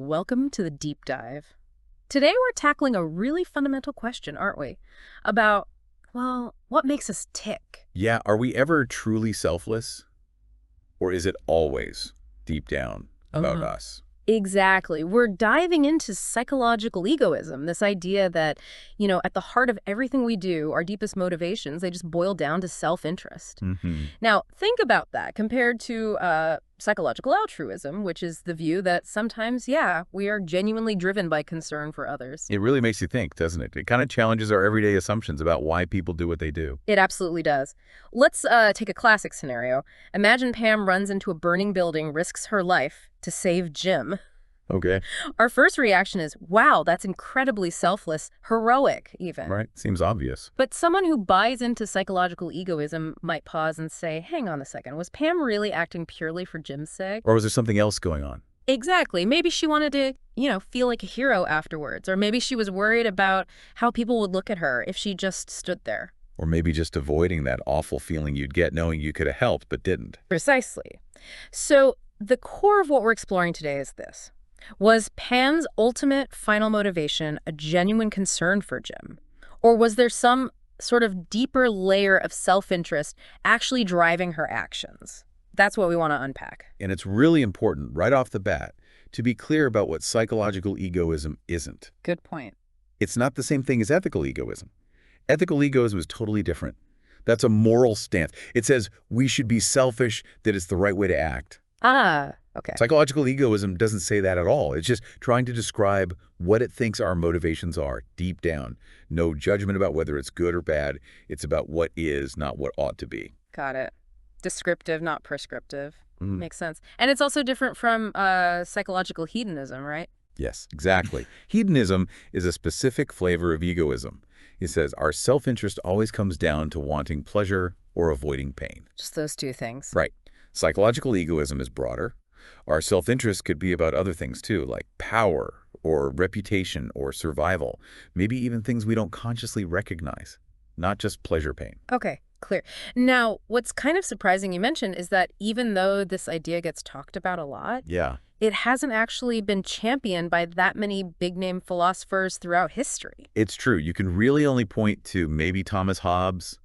Welcome to the deep dive. Today we're tackling a really fundamental question, aren't we? About, well, what makes us tick? Yeah, are we ever truly selfless? Or is it always, deep down, about Uh-huh. us? Exactly. We're diving into psychological egoism, this idea that, at the heart of everything we do, our deepest motivations, they just boil down to self-interest. Hmm. Now, think about that compared to psychological altruism, which is the view that sometimes, yeah, we are genuinely driven by concern for others. It really makes you think, doesn't it? It kind of challenges our everyday assumptions about why people do what they do. It absolutely does. Let's take a classic scenario. Imagine Pam runs into a burning building, risks her life to save Jim. Okay. Our first reaction is, wow, that's incredibly selfless, heroic even. Right? Seems obvious. But someone who buys into psychological egoism might pause and say, hang on a second, was Pam really acting purely for Jim's sake? Or was there something else going on? Exactly. Maybe she wanted to, feel like a hero afterwards. Or maybe she was worried about how people would look at her if she just stood there. Or maybe just avoiding that awful feeling you'd get knowing you could have helped but didn't. Precisely. So the core of what we're exploring today is this. Was Pam's ultimate final motivation a genuine concern for Jim? Or was there some sort of deeper layer of self-interest actually driving her actions? That's what we want to unpack. And it's really important, right off the bat, to be clear about what psychological egoism isn't. Good point. It's not the same thing as ethical egoism. Ethical egoism is totally different. That's a moral stance. It says we should be selfish, that it's the right way to act. Ah, okay. Psychological egoism doesn't say that at all. It's just trying to describe what it thinks our motivations are deep down. No judgment about whether it's good or bad. It's about what is, not what ought to be. Got it. Descriptive, not prescriptive. Mm. Makes sense. And it's also different from psychological hedonism, right? Yes, exactly. Hedonism is a specific flavor of egoism. It says our self-interest always comes down to wanting pleasure or avoiding pain. Just those two things. Right. Psychological egoism is broader. Our self-interest could be about other things too, like power or reputation or survival, maybe even things we don't consciously recognize, not just pleasure pain. Okay, clear. Now, what's kind of surprising you mentioned is that even though this idea gets talked about a lot, Yeah. it hasn't actually been championed by that many big-name philosophers throughout history. It's true. You can really only point to maybe Thomas Hobbes,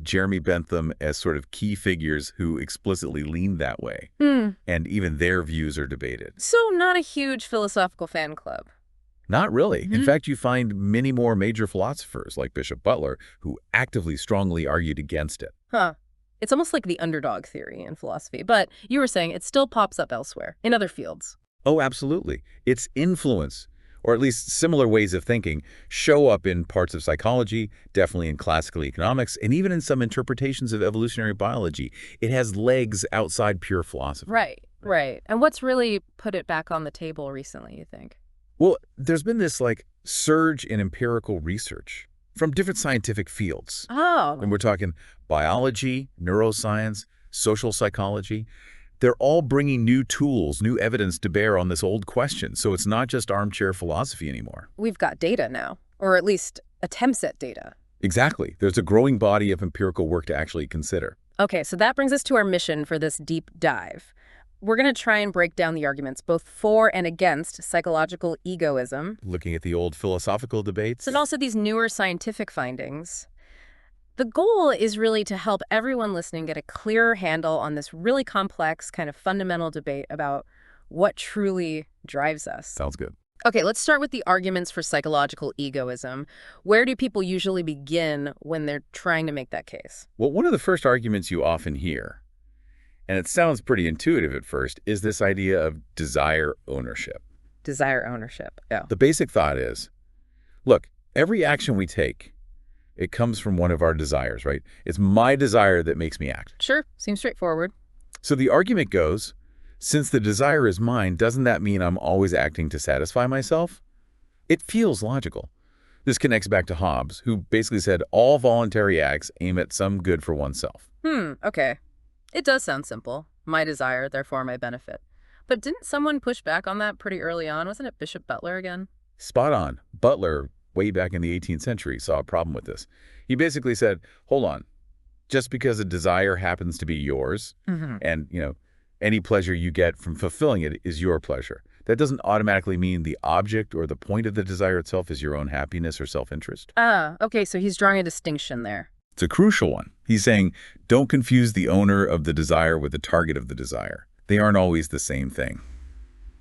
Jeremy Bentham as sort of key figures who explicitly leaned that way. And even their views are debated. So not a huge philosophical fan club. Not really. In fact, you find many more major philosophers like Bishop Butler who actively, strongly argued against it. Huh. It's almost like the underdog theory in philosophy, but you were saying it still pops up elsewhere, in other fields. Oh, absolutely. Its influence, or at least similar ways of thinking, show up in parts of psychology, definitely in classical economics, and even in some interpretations of evolutionary biology. It has legs outside pure philosophy. Right. And what's really put it back on the table recently, you think? Well, there's been this surge in empirical research from different scientific fields. Oh. And we're talking biology, neuroscience, social psychology. They're all bringing new tools, new evidence to bear on this old question. So it's not just armchair philosophy anymore. We've got data now, or at least attempts at data. Exactly. There's a growing body of empirical work to actually consider. Okay, so that brings us to our mission for this deep dive. We're going to try and break down the arguments both for and against psychological egoism, Looking at the old philosophical debates. and also these newer scientific findings. The goal is really to help everyone listening get a clearer handle on this really complex kind of fundamental debate about what truly drives us. Sounds good. Okay, let's start with the arguments for psychological egoism. Where do people usually begin when they're trying to make that case? Well, one of the first arguments you often hear, and it sounds pretty intuitive at first, is this idea of desire ownership. Desire ownership. Yeah. The basic thought is, look, every action we take, it comes from one of our desires, right? It's my desire that makes me act. Sure, seems straightforward. So the argument goes, since the desire is mine, doesn't that mean I'm always acting to satisfy myself? It feels logical. This connects back to Hobbes, who basically said all voluntary acts aim at some good for oneself. Okay. It does sound simple. My desire, therefore my benefit. But didn't someone push back on that pretty early on? Wasn't it Bishop Butler again? Spot on. Butler, way back in the 18th century, saw a problem with this. He basically said, hold on, just because a desire happens to be yours, and, any pleasure you get from fulfilling it is your pleasure, that doesn't automatically mean the object or the point of the desire itself is your own happiness or self-interest. Ah, okay, so he's drawing a distinction there. It's a crucial one. He's saying, don't confuse the owner of the desire with the target of the desire. They aren't always the same thing.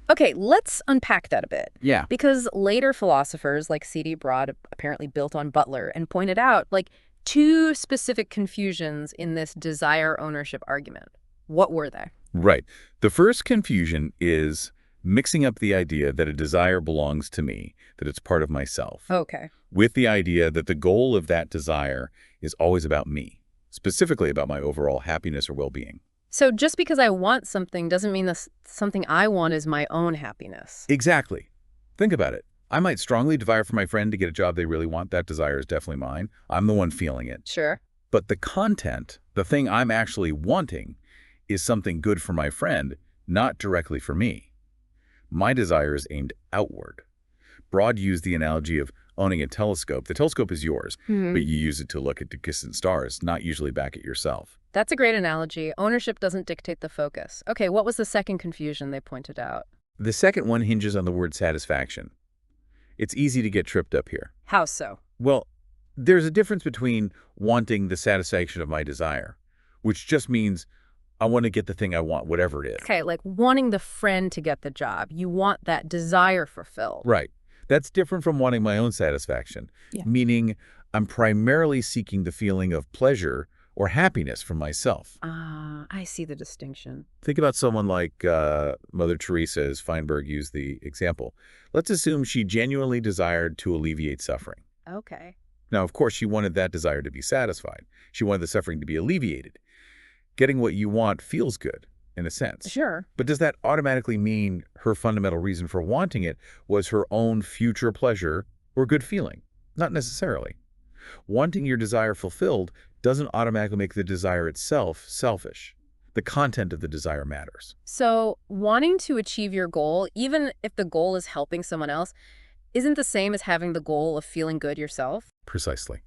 Okay, let's unpack that a bit. Yeah. Because later philosophers like C.D. Broad apparently built on Butler and pointed out, like, two specific confusions in this desire ownership argument. What were they? Right. The first confusion is mixing up the idea that a desire belongs to me, that it's part of myself, Okay. with the idea that the goal of that desire is always about me, specifically about my overall happiness or well-being. So just because I want something doesn't mean that something I want is my own happiness. Exactly. Think about it. I might strongly desire for my friend to get a job they really want. That desire is definitely mine. I'm the one feeling it. Sure. But the content, the thing I'm actually wanting, is something good for my friend, not directly for me. My desire is aimed outward. Broad used the analogy of owning a telescope. The telescope is yours, but you use it to look at distant stars, not usually back at yourself. That's a great analogy. Ownership doesn't dictate the focus. Okay, what was the second confusion they pointed out? The second one hinges on the word satisfaction. It's easy to get tripped up here. How so? Well, there's a difference between wanting the satisfaction of my desire, which just means I want to get the thing I want, whatever it is. Okay, like wanting the friend to get the job. You want that desire fulfilled. Right. That's different from wanting my own satisfaction, meaning I'm primarily seeking the feeling of pleasure or happiness from myself. Ah, I see the distinction. Think about someone like Mother Teresa, as Feinberg used the example. Let's assume she genuinely desired to alleviate suffering. Okay. Now, of course, she wanted that desire to be satisfied. She wanted the suffering to be alleviated. Getting what you want feels good, in a sense. Sure. But does that automatically mean her fundamental reason for wanting it was her own future pleasure or good feeling? Not necessarily. Wanting your desire fulfilled doesn't automatically make the desire itself selfish. The content of the desire matters. So wanting to achieve your goal, even if the goal is helping someone else, isn't the same as having the goal of feeling good yourself? Precisely.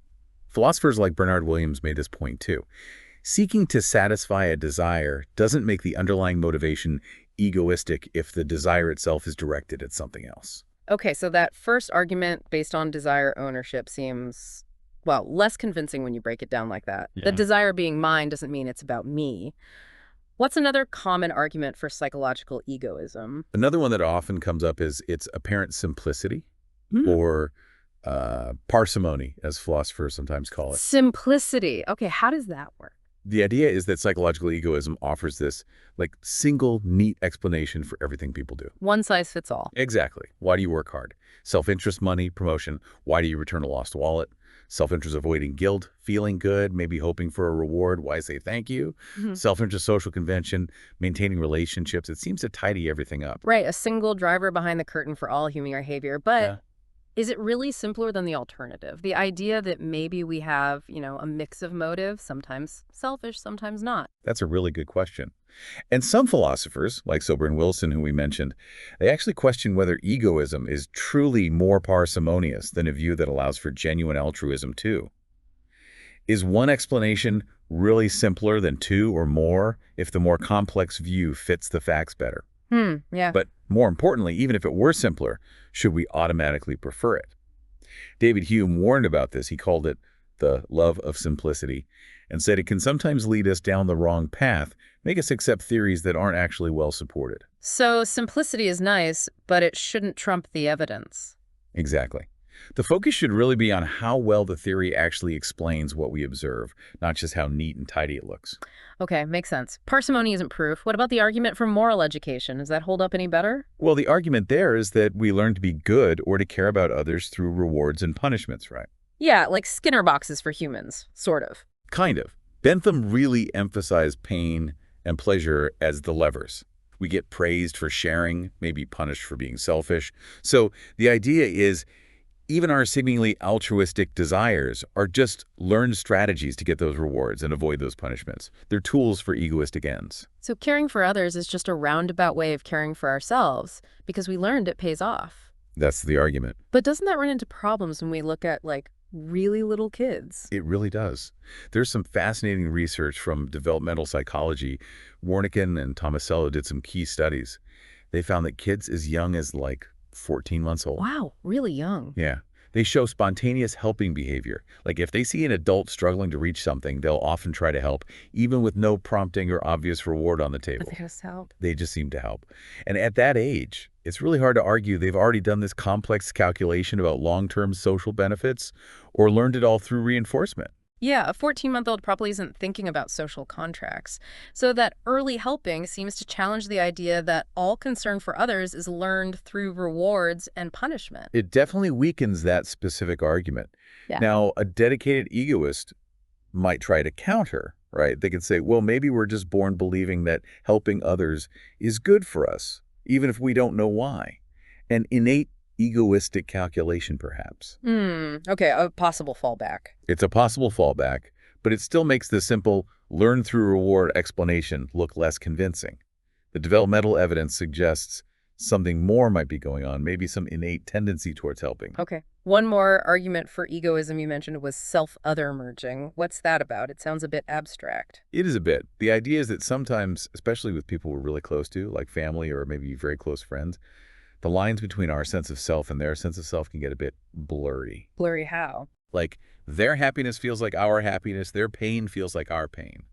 Philosophers like Bernard Williams made this point too. Seeking to satisfy a desire doesn't make the underlying motivation egoistic if the desire itself is directed at something else. Okay, so that first argument based on desire ownership seems, well, less convincing when you break it down like that. The desire being mine doesn't mean it's about me. What's another common argument for psychological egoism? Another one that often comes up is its apparent simplicity or parsimony, as philosophers sometimes call it. Simplicity. Okay, how does that work? The idea is that psychological egoism offers this single, neat explanation for everything people do. One size fits all. Exactly. Why do you work hard? Self-interest, money, promotion. Why do you return a lost wallet? Self-interest, avoiding guilt, feeling good, maybe hoping for a reward. Why say thank you? Self-interest, social convention, maintaining relationships. It seems to tidy everything up. Right, a single driver behind the curtain for all human behavior. But is it really simpler than the alternative? The idea that maybe we have, a mix of motives, sometimes selfish, sometimes not. That's a really good question. And some philosophers, like Sober and Wilson, who we mentioned, they actually question whether egoism is truly more parsimonious than a view that allows for genuine altruism too. Is one explanation really simpler than two or more if the more complex view fits the facts better? Yeah. But more importantly, even if it were simpler, should we automatically prefer it? David Hume warned about this. He called it the love of simplicity and said it can sometimes lead us down the wrong path, make us accept theories that aren't actually well supported. So simplicity is nice, but it shouldn't trump the evidence. Exactly. The focus should really be on how well the theory actually explains what we observe, not just how neat and tidy it looks. Okay, makes sense. Parsimony isn't proof. What about the argument for moral education? Does that hold up any better? Well, the argument there is that we learn to be good or to care about others through rewards and punishments, right? Yeah, like Skinner boxes for humans, sort of. Kind of. Bentham really emphasized pain and pleasure as the levers. We get praised for sharing, maybe punished for being selfish. So the idea is even our seemingly altruistic desires are just learned strategies to get those rewards and avoid those punishments. They're tools for egoistic ends. So caring for others is just a roundabout way of caring for ourselves because we learned it pays off. That's the argument. But doesn't that run into problems when we look at, really little kids? It really does. There's some fascinating research from developmental psychology. Warneken and Tomasello did some key studies. They found that kids as young as like 14 months old. Wow, really young. Yeah. They show spontaneous helping behavior. Like if they see an adult struggling to reach something, they'll often try to help, even with no prompting or obvious reward on the But they table. just help. They just seem to help. And at that age, it's really hard to argue they've already done this complex calculation about long-term social benefits or learned it all through reinforcement. Yeah, a 14-month-old probably isn't thinking about social contracts. So that early helping seems to challenge the idea that all concern for others is learned through rewards and punishment. It definitely weakens that specific argument. Yeah. Now, a dedicated egoist might try to counter, right? They could say, well, maybe we're just born believing that helping others is good for us, even if we don't know why. An innate egoistic calculation, perhaps. Okay, a possible fallback. It's a possible fallback, but it still makes the simple learn through reward explanation look less convincing. The developmental evidence suggests something more might be going on, maybe some innate tendency towards helping. Okay. One more argument for egoism you mentioned was self-other merging. What's that about? It sounds a bit abstract. It is a bit. The idea is that sometimes, especially with people we're really close to, like family or maybe very close friends, the lines between our sense of self and their sense of self can get a bit blurry. Blurry how? Like their happiness feels like our happiness, their pain feels like our pain.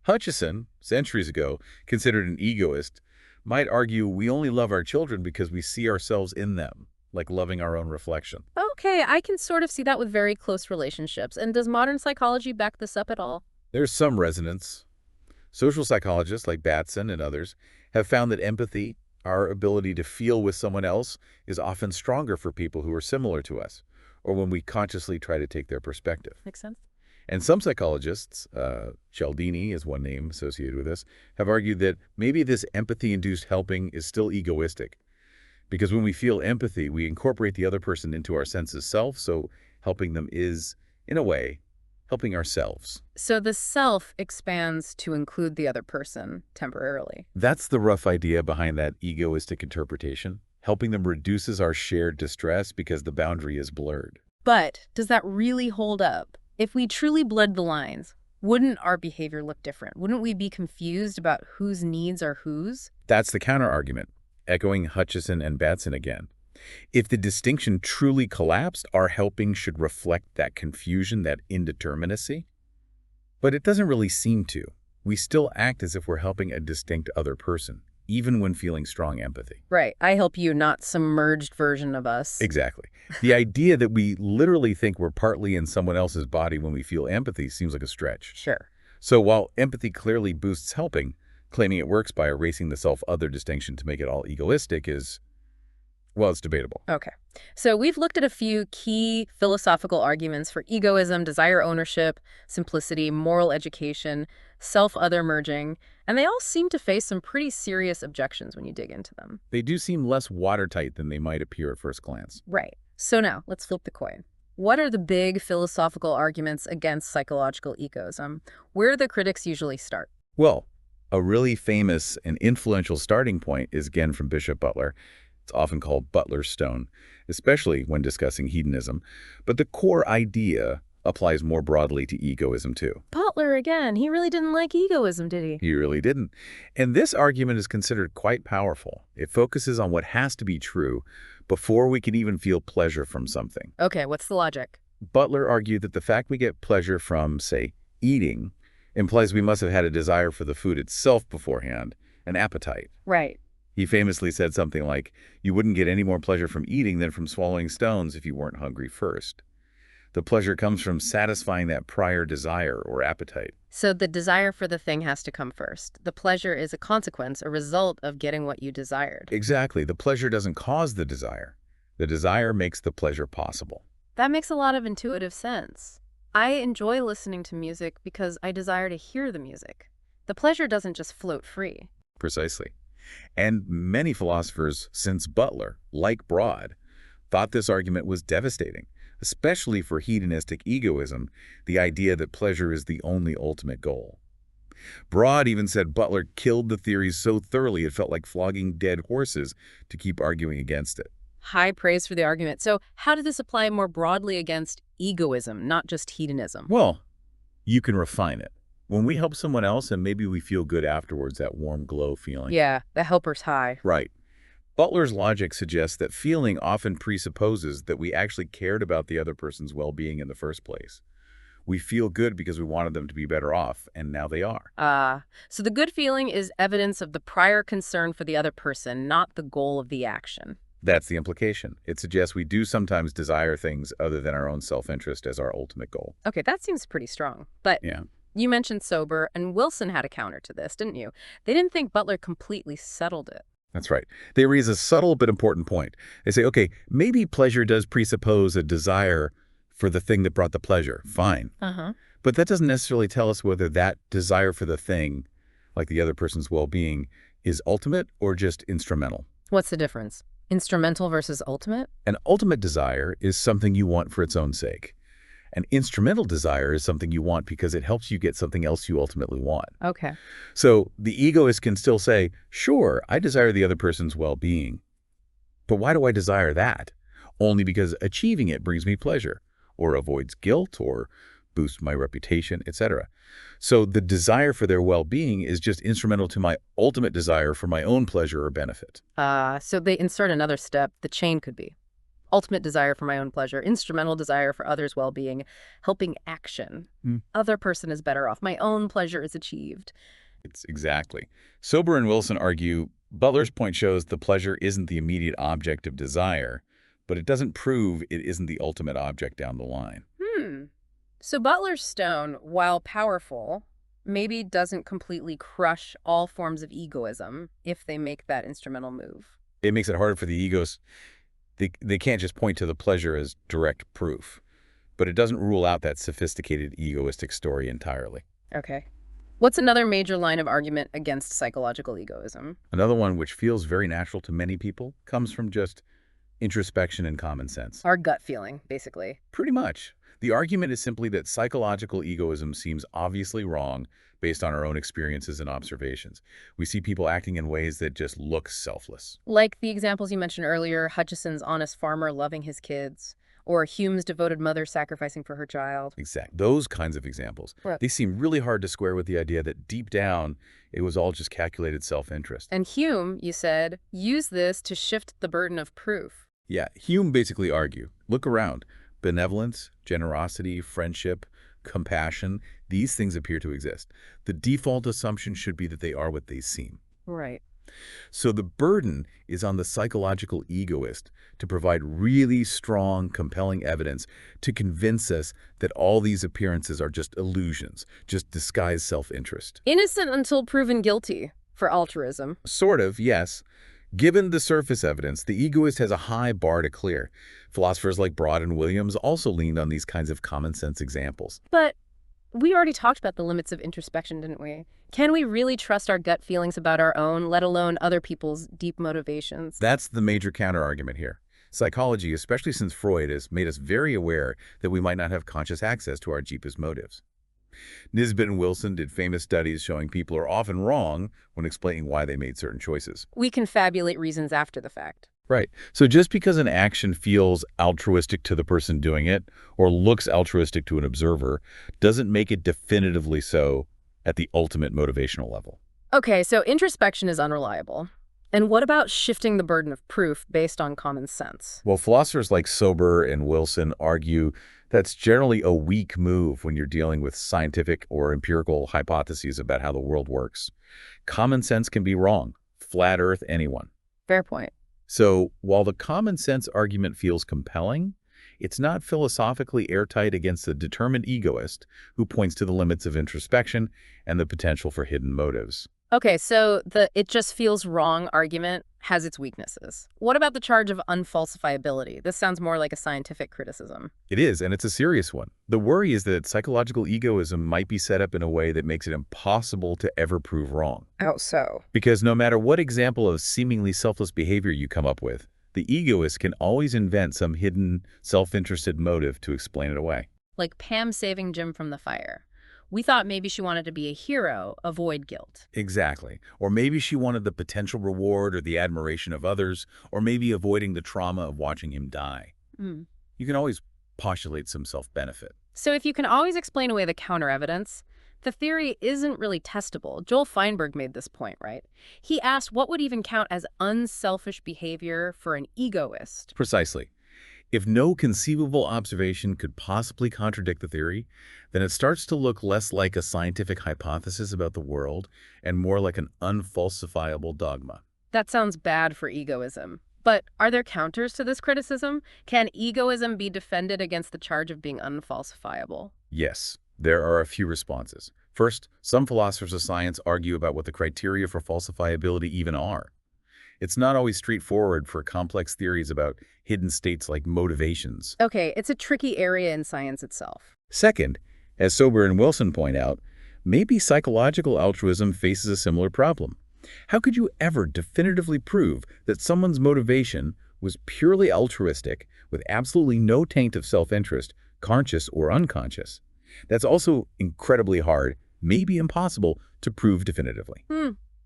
Hutchison, centuries ago, considered an egoist, might argue we only love our children because we see ourselves in them, like loving our own reflection. Okay, I can sort of see that with very close relationships. And does modern psychology back this up at all? There's some resonance. Social psychologists like Batson and others have found that empathy, our ability to feel with someone else, is often stronger for people who are similar to us, or when we consciously try to take their perspective. Makes sense. And some psychologists, Cialdini is one name associated with this, have argued that maybe this empathy-induced helping is still egoistic. Because when we feel empathy, we incorporate the other person into our sense of self, so helping them is, in a way, helping ourselves. So the self expands to include the other person temporarily. That's the rough idea behind that egoistic interpretation. Helping them reduces our shared distress because the boundary is blurred. But does that really hold up? If we truly blurred the lines, wouldn't our behavior look different? Wouldn't we be confused about whose needs are whose? That's the counter-argument, echoing Hutchison and Batson again. If the distinction truly collapsed, our helping should reflect that confusion, that indeterminacy. But it doesn't really seem to. We still act as if we're helping a distinct other person, even when feeling strong empathy. Right. I help you, not some merged version of us. Exactly. The idea that we literally think we're partly in someone else's body when we feel empathy seems like a stretch. Sure. So while empathy clearly boosts helping, claiming it works by erasing the self-other distinction to make it all egoistic is, well, it's debatable. Okay. So we've looked at a few key philosophical arguments for egoism, desire ownership, simplicity, moral education, self-other merging, and they all seem to face some pretty serious objections when you dig into them. They do seem less watertight than they might appear at first glance. Right. So now, let's flip the coin. What are the big philosophical arguments against psychological egoism? Where do the critics usually start? Well, a really famous and influential starting point is again from Bishop Butler. It's often called Butler's stone, especially when discussing hedonism. But the core idea applies more broadly to egoism too. Butler again. He really didn't like egoism, did he? He really didn't. And this argument is considered quite powerful. It focuses on what has to be true before we can even feel pleasure from something. Okay, what's the logic? Butler argued that the fact we get pleasure from, say, eating, implies we must have had a desire for the food itself beforehand, an appetite. Right. He famously said something like, you wouldn't get any more pleasure from eating than from swallowing stones if you weren't hungry first. The pleasure comes from satisfying that prior desire or appetite. So the desire for the thing has to come first. The pleasure is a consequence, a result of getting what you desired. Exactly. The pleasure doesn't cause the desire. The desire makes the pleasure possible. That makes a lot of intuitive sense. I enjoy listening to music because I desire to hear the music. The pleasure doesn't just float free. Precisely. And many philosophers since Butler, like Broad, thought this argument was devastating, especially for hedonistic egoism, the idea that pleasure is the only ultimate goal. Broad even said Butler killed the theories so thoroughly it felt like flogging dead horses to keep arguing against it. High praise for the argument. So how did this apply more broadly against egoism, not just hedonism? Well, you can refine it. When we help someone else and maybe we feel good afterwards, that warm glow feeling. Yeah, the helper's high. Right. Butler's logic suggests that feeling often presupposes that we actually cared about the other person's well-being in the first place. We feel good because we wanted them to be better off, and now they are. So the good feeling is evidence of the prior concern for the other person, not the goal of the action. That's the implication. It suggests we do sometimes desire things other than our own self-interest as our ultimate goal. Okay, that seems pretty strong. But Yeah, you mentioned Sober, and Wilson had a counter to this, didn't you? They didn't think Butler completely settled it. that's right. They raise a subtle but important point. They say, okay, maybe pleasure does presuppose a desire for the thing that brought the pleasure. Fine. Uh-huh. But that doesn't necessarily tell us whether that desire for the thing, like the other person's well-being, is ultimate or just instrumental. What's the difference? Instrumental versus ultimate? An ultimate desire is something you want for its own sake. An instrumental desire is something you want because it helps you get something else you ultimately want. Okay. So the egoist can still say, sure, I desire the other person's well-being. But why do I desire that? Only because achieving it brings me pleasure, or avoids guilt, or boosts my reputation, etc. So the desire for their well-being is just instrumental to my ultimate desire for my own pleasure or benefit. So they insert another step. The chain could be ultimate desire for my own pleasure, instrumental desire for others' well-being, helping action. Other person is better off. My own pleasure is achieved. It's exactly. Sober and Wilson argue Butler's point shows the pleasure isn't the immediate object of desire, but it doesn't prove it isn't the ultimate object down the line. So Butler's stone, while powerful, maybe doesn't completely crush all forms of egoism if they make that instrumental move. It makes it harder for the egos. They can't just point to the pleasure as direct proof, but it doesn't rule out that sophisticated egoistic story entirely. Okay. What's another major line of argument against psychological egoism? Another one which feels very natural to many people comes from just introspection and common sense. Our gut feeling, basically. Pretty much. The argument is simply that psychological egoism seems obviously wrong based on our own experiences and observations. We see people acting in ways that just look selfless. Like the examples you mentioned earlier, Hutchison's honest farmer loving his kids, or Hume's devoted mother sacrificing for her child. Exact. Those kinds of examples. Right. They seem really hard to square with the idea that deep down, it was all just calculated self-interest. And Hume, you said, used this to shift the burden of proof. Yeah, Hume basically argued, look around. Benevolence, generosity, friendship, compassion, these things appear to exist. The default assumption should be that they are what they seem. Right. So the burden is on the psychological egoist to provide really strong, compelling evidence to convince us that all these appearances are just illusions, just disguised self-interest. Innocent until proven guilty for altruism. Sort of, yes. Given the surface evidence, the egoist has a high bar to clear. Philosophers like Broad and Williams also leaned on these kinds of common-sense examples. But we already talked about the limits of introspection, didn't we? Can we really trust our gut feelings about our own, let alone other people's deep motivations? That's the major counter-argument here. Psychology, especially since Freud, has made us very aware that we might not have conscious access to our deepest motives. Nisbet and Wilson did famous studies showing people are often wrong when explaining why they made certain choices. We can fabulate reasons after the fact. Right. So just because an action feels altruistic to the person doing it or looks altruistic to an observer doesn't make it definitively so at the ultimate motivational level. Okay, so introspection is unreliable. And what about shifting the burden of proof based on common sense? Well, philosophers like Sober and Wilson argue that's generally a weak move when you're dealing with scientific or empirical hypotheses about how the world works. Common sense can be wrong. Flat Earth, anyone. Fair point. So while the common sense argument feels compelling, it's not philosophically airtight against the determined egoist who points to the limits of introspection and the potential for hidden motives. Okay, so the "it just feels wrong" argument has its weaknesses. What about the charge of unfalsifiability? This sounds more like a scientific criticism. It is, and it's a serious one. The worry is that psychological egoism might be set up in a way that makes it impossible to ever prove wrong. How so? Because no matter what example of seemingly selfless behavior you come up with, the egoist can always invent some hidden, self-interested motive to explain it away. Like Pam saving Jim from the fire. We thought maybe she wanted to be a hero, avoid guilt. Exactly. Or maybe she wanted the potential reward or the admiration of others, or maybe avoiding the trauma of watching him die. You can always postulate some self-benefit. So if you can always explain away the counter-evidence, The theory isn't really testable. Joel Feinberg made this point, right? He asked what would even count as unselfish behavior for an egoist. Precisely. If no conceivable observation could possibly contradict the theory, then it starts to look less like a scientific hypothesis about the world and more like an unfalsifiable dogma. That sounds bad for egoism. But are there counters to this criticism? Can egoism be defended against the charge of being unfalsifiable? Yes, there are a few responses. First, some philosophers of science argue about what the criteria for falsifiability even are. It's not always straightforward for complex theories about hidden states like motivations. Okay, it's a tricky area in science itself. Second, as Sober and Wilson point out, maybe psychological altruism faces a similar problem. How could you ever definitively prove that someone's motivation was purely altruistic with absolutely no taint of self-interest, conscious or unconscious? That's also incredibly hard, maybe impossible, to prove definitively.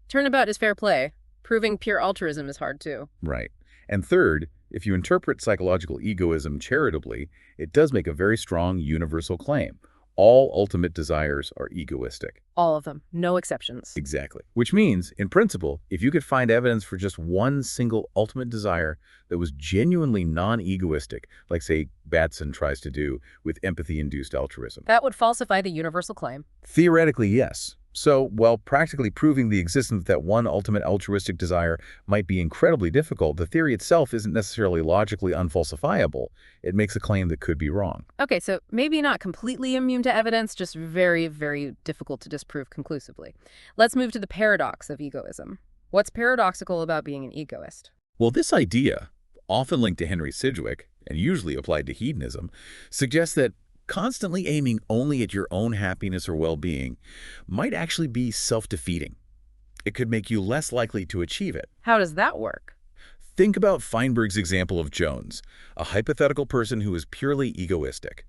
Turnabout is fair play. Proving pure altruism is hard too. Right. And third, if you interpret psychological egoism charitably, it does make a very strong universal claim. All ultimate desires are egoistic. All of them, no exceptions. Exactly. Which means, in principle, if you could find evidence for just one single ultimate desire that was genuinely non-egoistic, like, say, Batson tries to do with empathy-induced altruism. That would falsify the universal claim. Theoretically, yes. So, while practically proving the existence of that one ultimate altruistic desire might be incredibly difficult, the theory itself isn't necessarily logically unfalsifiable. It makes a claim that could be wrong. Okay, so maybe not completely immune to evidence, just very, very difficult to disprove conclusively. Let's move to the paradox of egoism. What's paradoxical about being an egoist? Well, this idea, often linked to Henry Sidgwick, and usually applied to hedonism, suggests that constantly aiming only at your own happiness or well-being might actually be self-defeating. It could make you less likely to achieve it. How does that work? Think about Feinberg's example of Jones, a hypothetical person who is purely egoistic.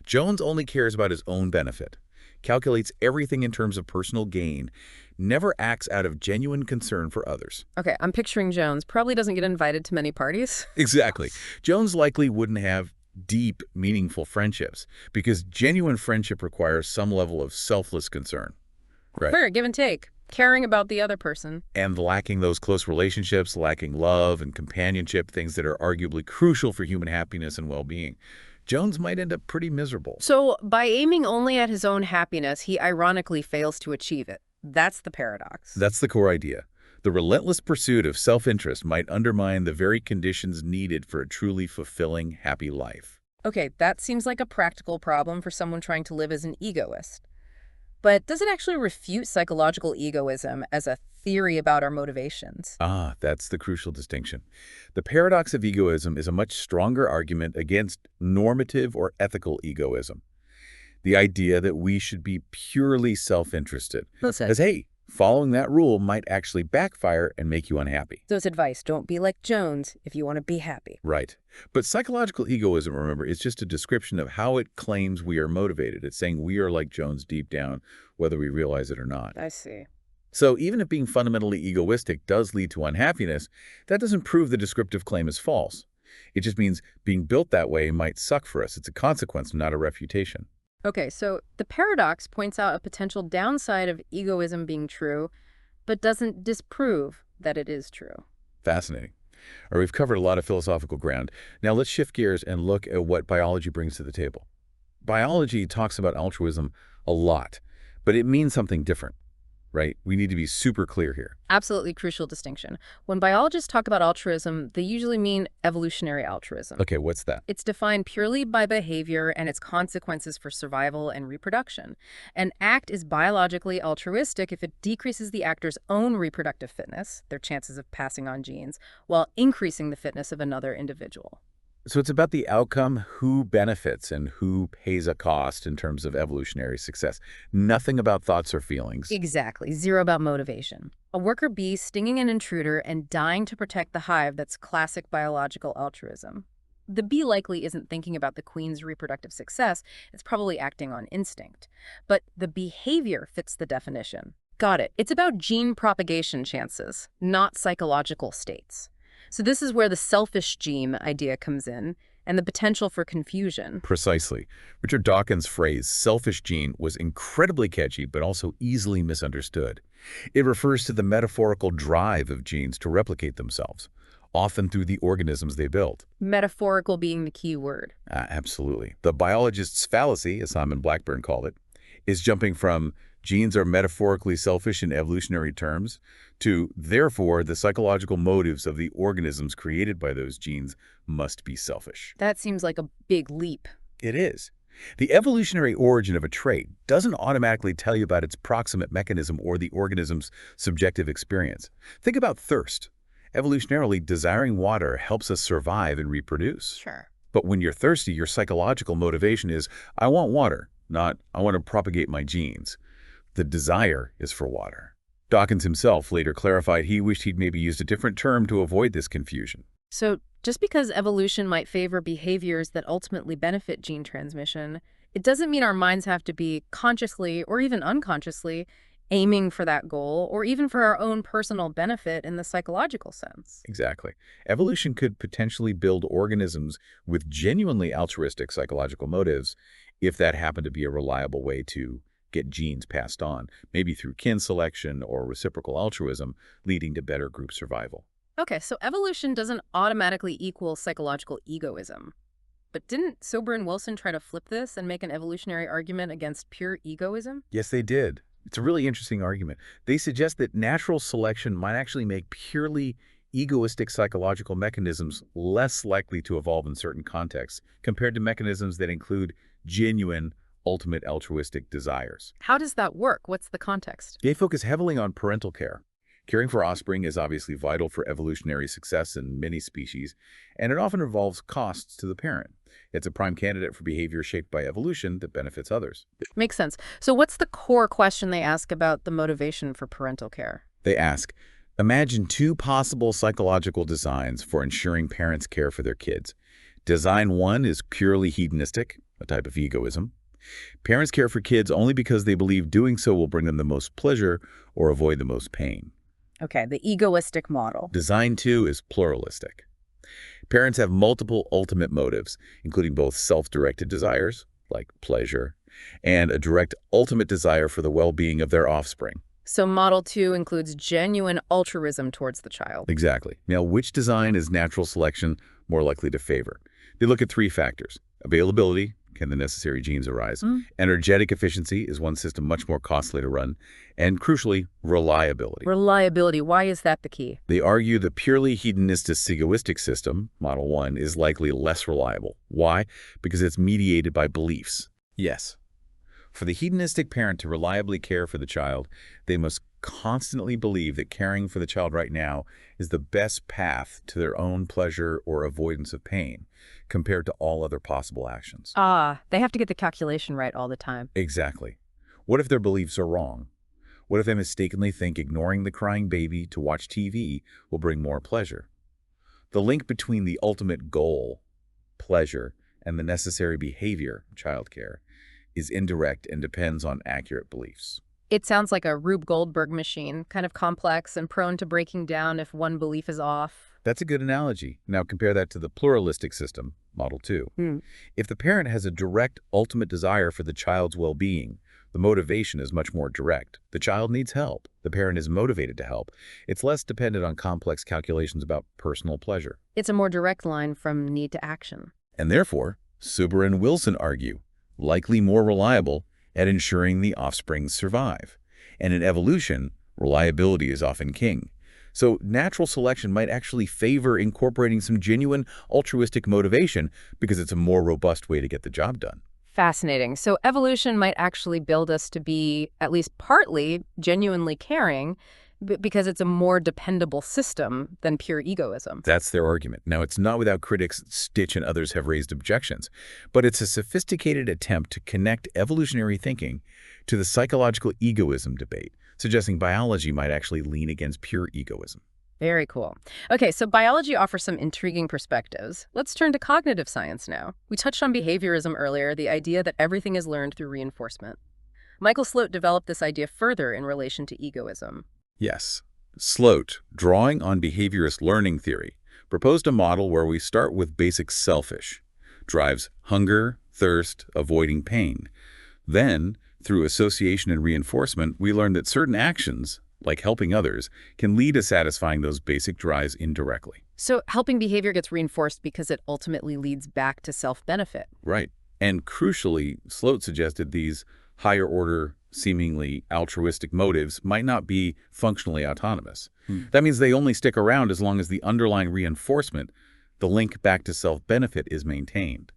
Jones only cares about his own benefit, calculates everything in terms of personal gain, never acts out of genuine concern for others. Okay, I'm picturing Jones. Probably doesn't get invited to many parties. Exactly. Jones likely wouldn't have deep, meaningful friendships because genuine friendship requires some level of selfless concern. Right. Fair, give and take. Caring about the other person. And lacking those close relationships, lacking love and companionship, things that are arguably crucial for human happiness and well-being, Jones might end up pretty miserable. So by aiming only at his own happiness, he ironically fails to achieve it. That's the paradox. That's the core idea. The relentless pursuit of self-interest might undermine the very conditions needed for a truly fulfilling, happy life. Okay, that seems like a practical problem for someone trying to live as an egoist. But does it actually refute psychological egoism as a theory about our motivations? Ah, that's the crucial distinction. The paradox of egoism is a much stronger argument against normative or ethical egoism. The idea that we should be purely self-interested. Listen. As, hey, following that rule might actually backfire and make you unhappy. So it's advice, don't be like Jones if you want to be happy. Right. But psychological egoism, remember, is just a description of how it claims we are motivated. It's saying we are like Jones deep down, whether we realize it or not. I see. So even if being fundamentally egoistic does lead to unhappiness, that doesn't prove the descriptive claim is false. It just means being built that way might suck for us. It's a consequence, not a refutation. Okay, so the paradox points out a potential downside of egoism being true, but doesn't disprove that it is true. Fascinating. All right, we've covered a lot of philosophical ground. Now let's shift gears and look at what biology brings to the table. Biology talks about altruism a lot, but it means something different, right? We need to be super clear here. Absolutely crucial distinction. When biologists talk about altruism, they usually mean evolutionary altruism. Okay, what's that? It's defined purely by behavior and its consequences for survival and reproduction. An act is biologically altruistic if it decreases the actor's own reproductive fitness, their chances of passing on genes, while increasing the fitness of another individual. So it's about the outcome, who benefits, and who pays a cost in terms of evolutionary success. Nothing about thoughts or feelings. Exactly. Zero about motivation. A worker bee stinging an intruder and dying to protect the hive, that's classic biological altruism. The bee likely isn't thinking about the queen's reproductive success. It's probably acting on instinct. But the behavior fits the definition. Got it. It's about gene propagation chances, not psychological states. So this is where the selfish gene idea comes in. and the potential for confusion. Precisely. Richard Dawkins' phrase, selfish gene, was incredibly catchy but also easily misunderstood. It refers to the metaphorical drive of genes to replicate themselves, often through the organisms they build. Metaphorical being the key word. Absolutely. The biologist's fallacy, as Simon Blackburn called it, is jumping from genes are metaphorically selfish in evolutionary terms to, therefore, the psychological motives of the organisms created by those genes must be selfish. That seems like a big leap. It is. The evolutionary origin of a trait doesn't automatically tell you about its proximate mechanism or the organism's subjective experience. Think about thirst. Evolutionarily, desiring water helps us survive and reproduce. Sure. But when you're thirsty, your psychological motivation is, I want water, not I want to propagate my genes. The desire is for water. Dawkins himself later clarified he wished he'd maybe used a different term to avoid this confusion. So just because evolution might favor behaviors that ultimately benefit gene transmission, it doesn't mean our minds have to be consciously or even unconsciously aiming for that goal or even for our own personal benefit in the psychological sense. Exactly. Evolution could potentially build organisms with genuinely altruistic psychological motives if that happened to be a reliable way to get genes passed on, maybe through kin selection or reciprocal altruism, leading to better group survival. Okay, so evolution doesn't automatically equal psychological egoism. But didn't Sober and Wilson try to flip this and make an evolutionary argument against pure egoism? Yes, they did. It's a really interesting argument. They suggest that natural selection might actually make purely egoistic psychological mechanisms less likely to evolve in certain contexts compared to mechanisms that include genuine, ultimate altruistic desires. How does that work? What's the context? They focus heavily on parental care. Caring for offspring is obviously vital for evolutionary success in many species, and it often involves costs to the parent. It's a prime candidate for behavior shaped by evolution that benefits others. Makes sense. So what's the core question they ask about the motivation for parental care? They ask, imagine two possible psychological designs for ensuring parents care for their kids. Design one is purely hedonistic, a type of egoism. Parents care for kids only because they believe doing so will bring them the most pleasure or avoid the most pain. Okay, the egoistic model. Design two is pluralistic. Parents have multiple ultimate motives, including both self-directed desires, like pleasure, and a direct ultimate desire for the well-being of their offspring. So model 2 includes genuine altruism towards the child. Exactly. Now, which design is natural selection more likely to favor? They look at three factors. Availability, can the necessary genes arise? Energetic efficiency, is one system much more costly to run? And crucially, reliability. Reliability, why is that the key? They argue the purely hedonistic egoistic system, Model 1, is likely less reliable. Why? Because it's mediated by beliefs. Yes. For the hedonistic parent to reliably care for the child, they must constantly believe that caring for the child right now is the best path to their own pleasure or avoidance of pain, compared to all other possible actions. They have to get the calculation right all the time. Exactly. What if their beliefs are wrong? What if they mistakenly think ignoring the crying baby to watch TV will bring more pleasure? The link between the ultimate goal, pleasure, and the necessary behavior, childcare, is indirect and depends on accurate beliefs. It sounds like a Rube Goldberg machine, kind of complex and prone to breaking down if one belief is off. That's a good analogy. Now compare that to the pluralistic system, Model 2. If the parent has a direct ultimate desire for the child's well-being, the motivation is much more direct. The child needs help. The parent is motivated to help. It's less dependent on complex calculations about personal pleasure. It's a more direct line from need to action. And therefore, Suber and Wilson argue, likely more reliable at ensuring the offspring survive. And in evolution, reliability is often king. So natural selection might actually favor incorporating some genuine altruistic motivation because it's a more robust way to get the job done. Fascinating. So evolution might actually build us to be, at least partly, genuinely caring because it's a more dependable system than pure egoism. That's their argument. Now, it's not without critics. Stitch and others have raised objections, but it's a sophisticated attempt to connect evolutionary thinking to the psychological egoism debate, suggesting biology might actually lean against pure egoism. Very cool. Okay, so biology offers some intriguing perspectives. Let's turn to cognitive science now. We touched on behaviorism earlier, the idea that everything is learned through reinforcement. Michael Sloat developed this idea further in relation to egoism. Yes. Sloat, drawing on behaviorist learning theory, proposed a model where we start with basic selfish, drives hunger, thirst, avoiding pain. Then, through association and reinforcement, we learn that certain actions, like helping others, can lead to satisfying those basic drives indirectly. So helping behavior gets reinforced because it ultimately leads back to self-benefit. Right. And crucially, Sloat suggested these higher-order, seemingly altruistic motives might not be functionally autonomous. That means they only stick around as long as the underlying reinforcement, the link back to self-benefit, is maintained.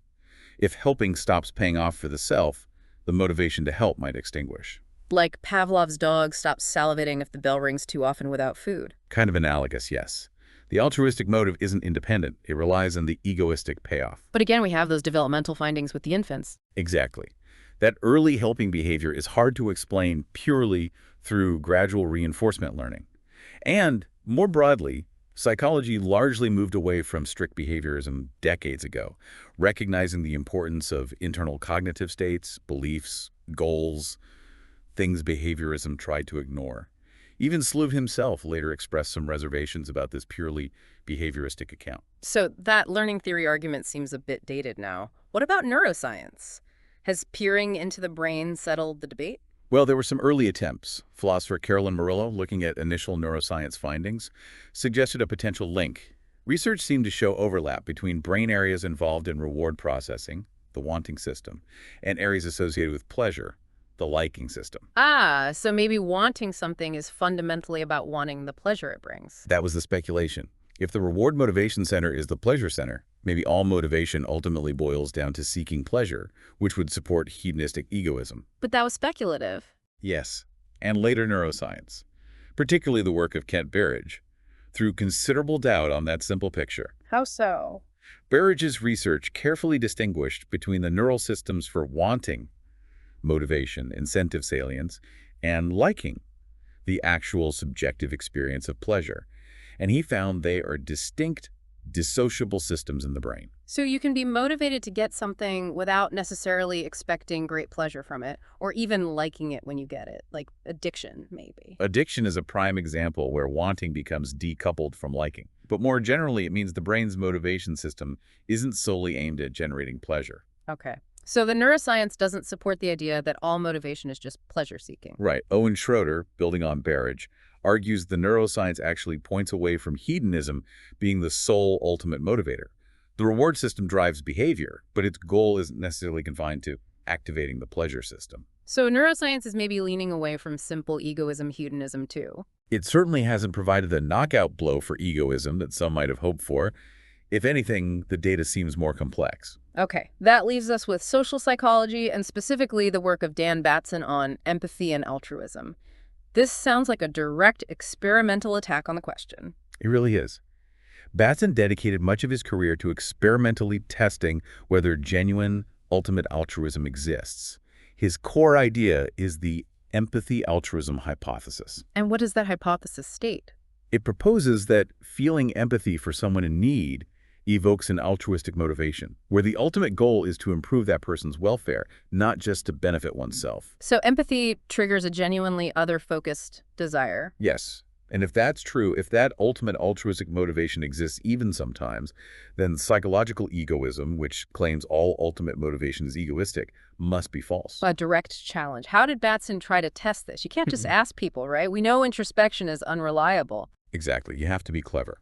If helping stops paying off for the self, the motivation to help might extinguish. Like Pavlov's dog stops salivating if the bell rings too often without food. Kind of analogous, yes. The altruistic motive isn't independent. It relies on the egoistic payoff. But again, we have those developmental findings with the infants. Exactly. That early helping behavior is hard to explain purely through gradual reinforcement learning. And, more broadly, psychology largely moved away from strict behaviorism decades ago, recognizing the importance of internal cognitive states, beliefs, goals, things behaviorism tried to ignore. Even Sloot himself later expressed some reservations about this purely behavioristic account. So that learning theory argument seems a bit dated now. What about neuroscience? Has peering into the brain settled the debate? Well, there were some early attempts. Philosopher Carolyn Murillo, looking at initial neuroscience findings, suggested a potential link. Research seemed to show overlap between brain areas involved in reward processing, the wanting system, and areas associated with pleasure, the liking system. Ah, so maybe wanting something is fundamentally about wanting the pleasure it brings. That was the speculation. If the reward motivation center is the pleasure center, maybe all motivation ultimately boils down to seeking pleasure, which would support hedonistic egoism. But that was speculative. Yes, and later neuroscience, particularly the work of Kent Berridge, threw considerable doubt on that simple picture. How so? Berridge's research carefully distinguished between the neural systems for wanting, motivation, incentive salience, and liking, the actual subjective experience of pleasure. And he found they are distinct, dissociable systems in the brain. So you can be motivated to get something without necessarily expecting great pleasure from it, or even liking it when you get it, like addiction, maybe. Addiction is a prime example where wanting becomes decoupled from liking. But more generally, it means the brain's motivation system isn't solely aimed at generating pleasure. Okay. So the neuroscience doesn't support the idea that all motivation is just pleasure-seeking. Right. Owen Schroeder, building on Berridge, argues the neuroscience actually points away from hedonism being the sole ultimate motivator. The reward system drives behavior, but its goal isn't necessarily confined to activating the pleasure system. So neuroscience is maybe leaning away from simple egoism, hedonism, too. It certainly hasn't provided the knockout blow for egoism that some might have hoped for. If anything, the data seems more complex. Okay, that leaves us with social psychology and specifically the work of Dan Batson on empathy and altruism. This sounds like a direct experimental attack on the question. It really is. Batson dedicated much of his career to experimentally testing whether genuine, ultimate altruism exists. His core idea is the empathy-altruism hypothesis. And what does that hypothesis state? It proposes that feeling empathy for someone in need evokes an altruistic motivation, where the ultimate goal is to improve that person's welfare, not just to benefit oneself. So empathy triggers a genuinely other-focused desire. Yes. And if that's true, if that ultimate altruistic motivation exists even sometimes, then psychological egoism, which claims all ultimate motivation is egoistic, must be false. A direct challenge. How did Batson try to test this? You can't just ask people, right? We know introspection is unreliable. Exactly. You have to be clever.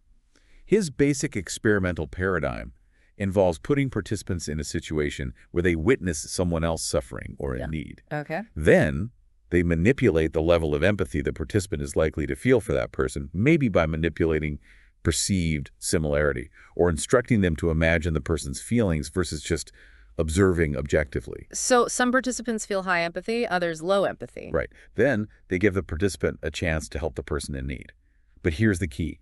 His basic experimental paradigm involves putting participants in a situation where they witness someone else suffering or in need. Okay. Then they manipulate the level of empathy the participant is likely to feel for that person, maybe by manipulating perceived similarity or instructing them to imagine the person's feelings versus just observing objectively. So some participants feel high empathy, others low empathy. Right. Then they give the participant a chance to help the person in need. But here's the key.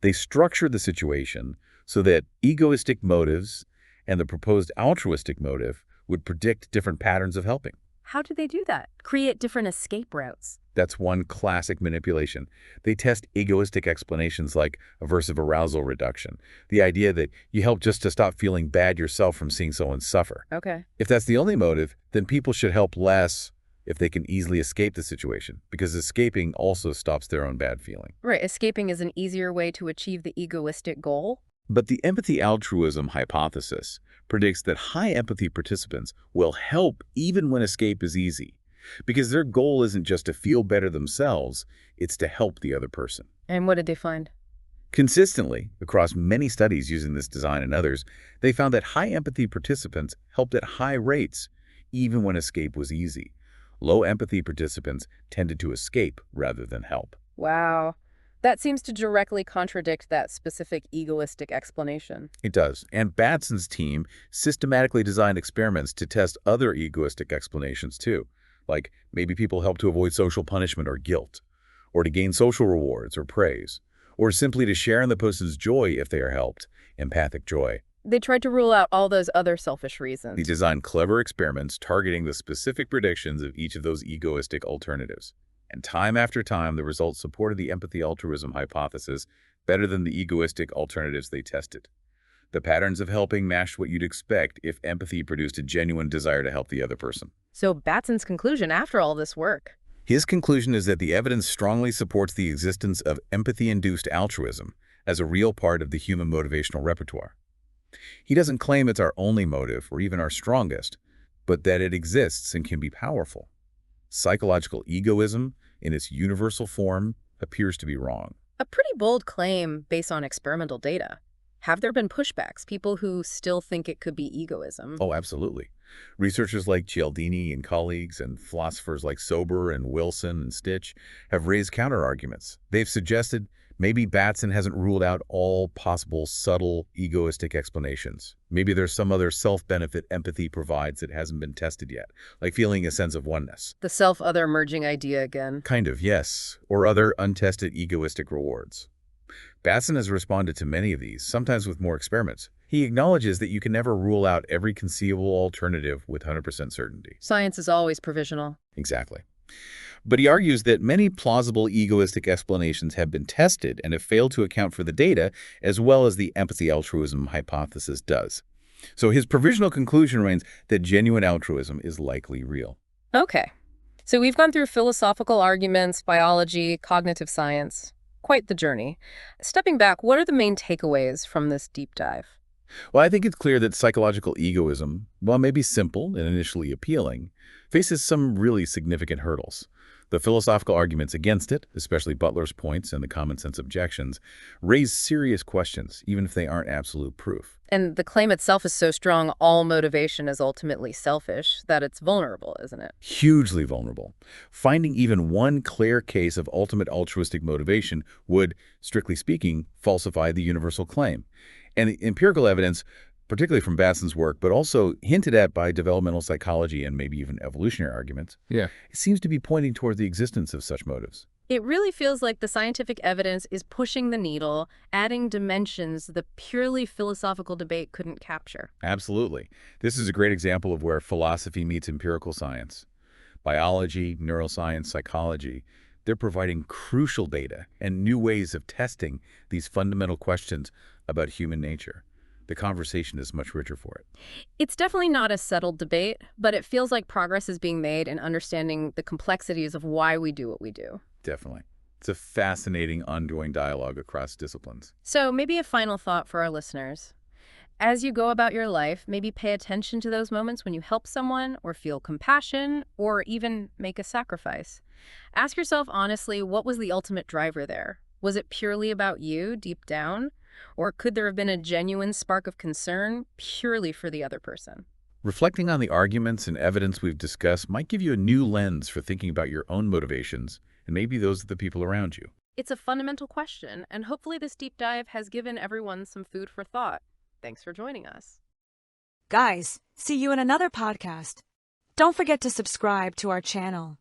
They structure the situation so that egoistic motives and the proposed altruistic motive would predict different patterns of helping. How do they do that? Create different escape routes. That's one classic manipulation. They test egoistic explanations like aversive arousal reduction, the idea that you help just to stop feeling bad yourself from seeing someone suffer. Okay. If that's the only motive, then people should help less if they can easily escape the situation, because escaping also stops their own bad feeling. Right. Escaping is an easier way to achieve the egoistic goal. But the empathy-altruism hypothesis predicts that high empathy participants will help even when escape is easy, because their goal isn't just to feel better themselves, it's to help the other person. And what did they find? Consistently, across many studies using this design and others, they found that high empathy participants helped at high rates, even when escape was easy. Low empathy participants tended to escape rather than help. Wow. That seems to directly contradict that specific egoistic explanation. It does. And Batson's team systematically designed experiments to test other egoistic explanations too, like maybe people help to avoid social punishment or guilt, or to gain social rewards or praise, or simply to share in the person's joy if they are helped, empathic joy. They tried to rule out all those other selfish They reasons. designed clever experiments targeting the specific predictions of each of those egoistic alternatives. And time after time, the results supported the empathy-altruism hypothesis better than the egoistic alternatives they tested. The patterns of helping matched what you'd expect if empathy produced a genuine desire to help the other person. So Batson's conclusion after all this work. His conclusion is that the evidence strongly supports the existence of empathy-induced altruism as a real part of the human motivational repertoire. He doesn't claim it's our only motive or even our strongest, but that it exists and can be powerful. Psychological egoism, in its universal form, appears to be wrong. A pretty bold claim based on experimental data. Have there been pushbacks, people who still think it could be egoism? Oh, absolutely. Researchers like Cialdini and colleagues and philosophers like Sober and Wilson and Stitch have raised counterarguments. They've suggested maybe Batson hasn't ruled out all possible subtle egoistic explanations. Maybe there's some other self-benefit empathy provides that hasn't been tested yet, like feeling a sense of oneness. The self-other merging idea again. Kind of, yes, or other untested egoistic rewards. Batson has responded to many of these, sometimes with more experiments. He acknowledges that you can never rule out every conceivable alternative with 100% certainty. Science is always provisional. Exactly. But he argues that many plausible egoistic explanations have been tested and have failed to account for the data as well as the empathy-altruism hypothesis does. So his provisional conclusion remains that genuine altruism is likely real. Okay. So we've gone through philosophical arguments, biology, cognitive science. Quite the journey. Stepping back, what are the main takeaways from this deep dive? Well, I think it's clear that psychological egoism, while maybe simple and initially appealing, faces some really significant hurdles. The philosophical arguments against it, especially Butler's points and the common sense objections, raise serious questions, even if they aren't absolute proof. And the claim itself is so strong, all motivation is ultimately selfish, that it's vulnerable, isn't it? Hugely vulnerable. Finding even one clear case of ultimate altruistic motivation would, strictly speaking, falsify the universal claim. And the empirical evidence, particularly from Batson's work, but also hinted at by developmental psychology and maybe even evolutionary arguments, it seems to be pointing toward the existence of such motives. It really feels like the scientific evidence is pushing the needle, adding dimensions the purely philosophical debate couldn't capture. Absolutely. This is a great example of where philosophy meets empirical science. Biology, neuroscience, psychology, they're providing crucial data and new ways of testing these fundamental questions about human nature. The conversation is much richer for it. It's definitely not a settled debate, but it feels like progress is being made in understanding the complexities of why we do what we do. Definitely. It's a fascinating ongoing dialogue across disciplines. So maybe a final thought for our listeners. As you go about your life, maybe pay attention to those moments when you help someone or feel compassion or even make a sacrifice. Ask yourself honestly, what was the ultimate driver there? Was it purely about you deep down? Or could there have been a genuine spark of concern purely for the other person? Reflecting on the arguments and evidence we've discussed might give you a new lens for thinking about your own motivations and maybe those of the people around you. It's a fundamental question, and hopefully this deep dive has given everyone some food for thought. Thanks for joining us. Guys, see you in another podcast. Don't forget to subscribe to our channel.